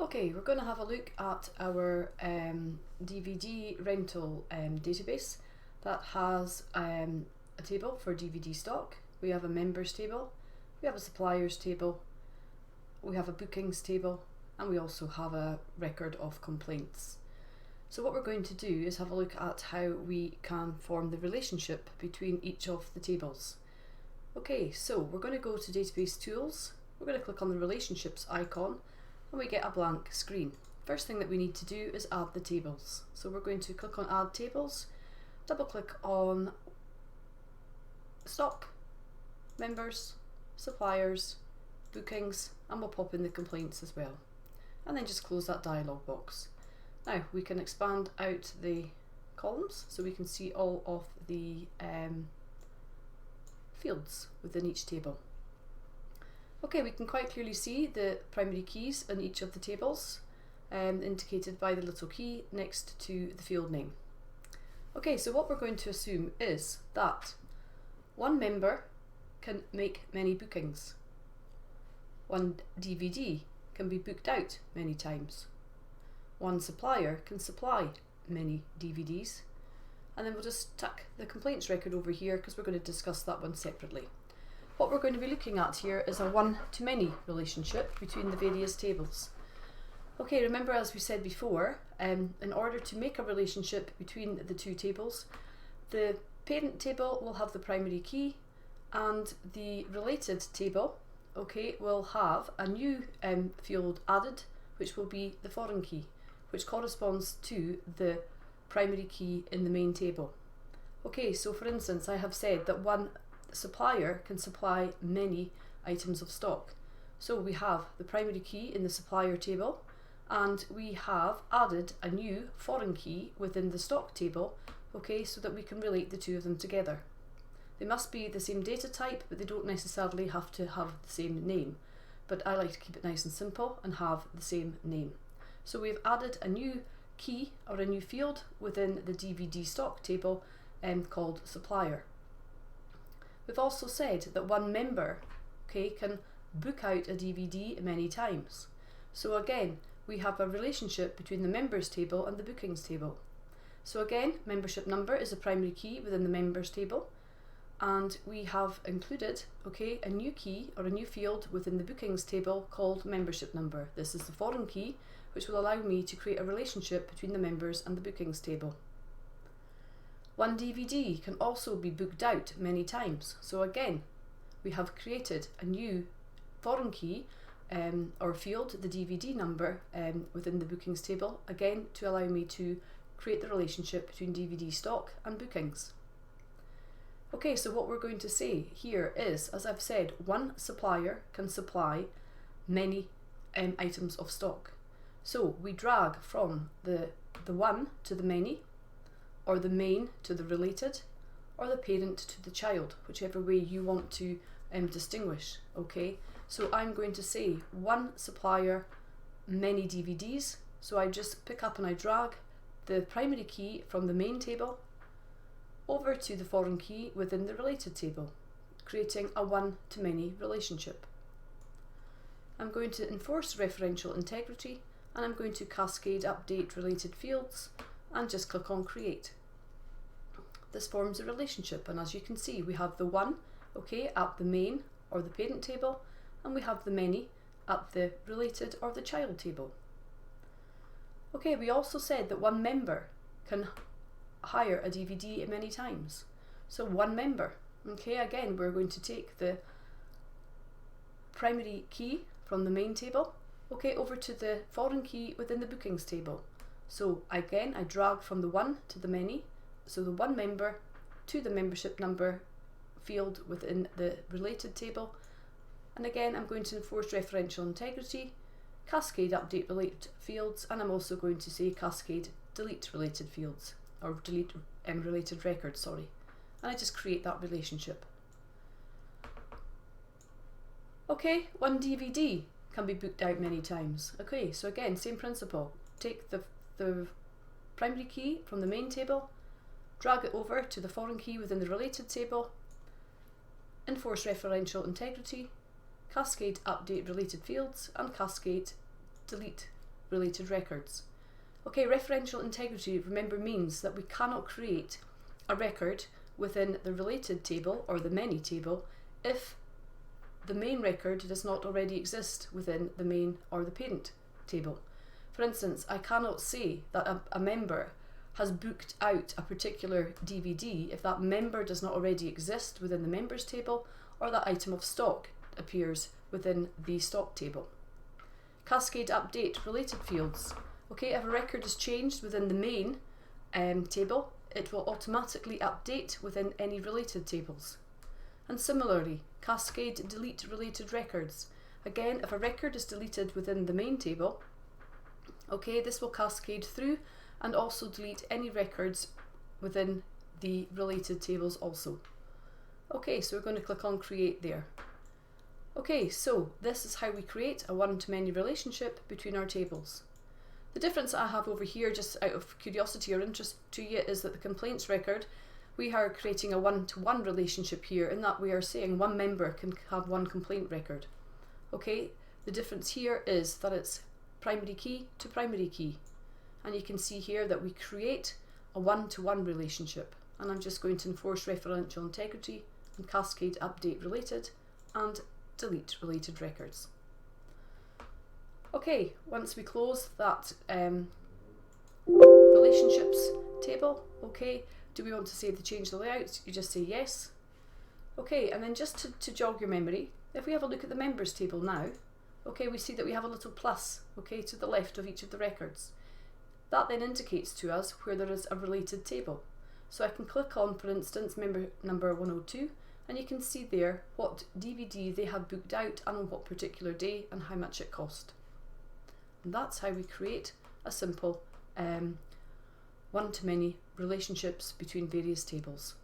Okay, we're going to have a look at our DVD rental database that has a table for DVD stock. We have a members table, we have a suppliers table, we have a bookings table, and we also have a record of complaints. So what we're going to do is have a look at how we can form the relationship between each of the tables. Okay, so we're going to go to Database Tools, we're going to click on the Relationships icon, and we get a blank screen. First thing that we need to do is add the tables. So we're going to click on Add Tables, double click on Stock, Members, Suppliers, Bookings, and we'll pop in the complaints as well. And then just close that dialog box. Now we can expand out the columns so we can see all of the fields within each table. Okay, we can quite clearly see the primary keys in each of the tables, indicated by the little key next to the field name. Okay, so what we're going to assume is that one member can make many bookings. One DVD can be booked out many times. One supplier can supply many DVDs. And then we'll just tuck the complaints record over here because we're going to discuss that one separately. What we're going to be looking at here is a one-to-many relationship between the various tables. Okay, remember as we said before, in order to make a relationship between the two tables, the parent table will have the primary key and the related table, okay, will have a new field added, which will be the foreign key, which corresponds to the primary key in the main table. Okay, so for instance, I have said that one supplier can supply many items of stock. So we have the primary key in the supplier table, and we have added a new foreign key within the stock table, okay, so that we can relate the two of them together. They must be the same data type, but they don't necessarily have to have the same name. But I like to keep it nice and simple and have the same name. So we've added a new key or a new field within the DVD stock table called supplier. We've also said that one member, okay, can book out a DVD many times. So again, we have a relationship between the members table and the bookings table. So again, membership number is a primary key within the members table, and we have included, okay, a new key or a new field within the bookings table called membership number. This is the foreign key, which will allow me to create a relationship between the members and the bookings table. One DVD can also be booked out many times. So again, we have created a new foreign key or field, the DVD number, within the bookings table, again to allow me to create the relationship between DVD stock and bookings. Okay, so what we're going to say here is, as I've said, one supplier can supply many items of stock. So we drag from the one to the many, or the main to the related, or the parent to the child, whichever way you want to distinguish, okay? So I'm going to say one supplier, many DVDs, so I just pick up and I drag the primary key from the main table over to the foreign key within the related table, creating a one-to-many relationship. I'm going to enforce referential integrity, and I'm going to cascade update related fields and just click on create. This forms a relationship, and as you can see, we have the one, okay, at the main or the parent table, and we have the many at the related or the child table. Okay, we also said that one member can hire a DVD many times. So one member, okay, again, we're going to take the primary key from the main table, okay, over to the foreign key within the bookings table. So again, I drag from the one to the many, so the one member to the membership number field within the related table. And again, I'm going to enforce referential integrity, cascade update related fields, and I'm also going to say cascade delete related fields, or delete related records, sorry. And I just create that relationship. Okay, one DVD can be booked out many times. Okay, so again, same principle. Take the primary key from the main table, drag it over to the foreign key within the related table, enforce referential integrity, cascade update related fields, and cascade delete related records. Okay, referential integrity, remember, means that we cannot create a record within the related table or the many table if the main record does not already exist within the main or the parent table. For instance, I cannot say that a member has booked out a particular DVD if that member does not already exist within the members table or that item of stock appears within the stock table. Cascade update related fields. Okay, if a record is changed within the main table, it will automatically update within any related tables. And similarly, cascade delete related records. Again, if a record is deleted within the main table, okay, this will cascade through and also delete any records within the related tables also. Okay, so we're going to click on create there. Okay, so this is how we create a one-to-many relationship between our tables. The difference I have over here, just out of curiosity or interest to you, is that the complaints record, we are creating a one-to-one relationship here, in that we are saying one member can have one complaint record. Okay, the difference here is that it's primary key to primary key. And you can see here that we create a one-to-one relationship. And I'm just going to enforce referential integrity and cascade update related and delete related records. Okay, once we close that relationships table, okay, do we want to say to change the layout? You just say yes. Okay, and then just to jog your memory, if we have a look at the members table now, okay, we see that we have a little plus, okay, to the left of each of the records. That then indicates to us where there is a related table. So I can click on, for instance, member number 102, and you can see there what DVD they had booked out and on what particular day and how much it cost. And that's how we create a simple one-to-many relationships between various tables.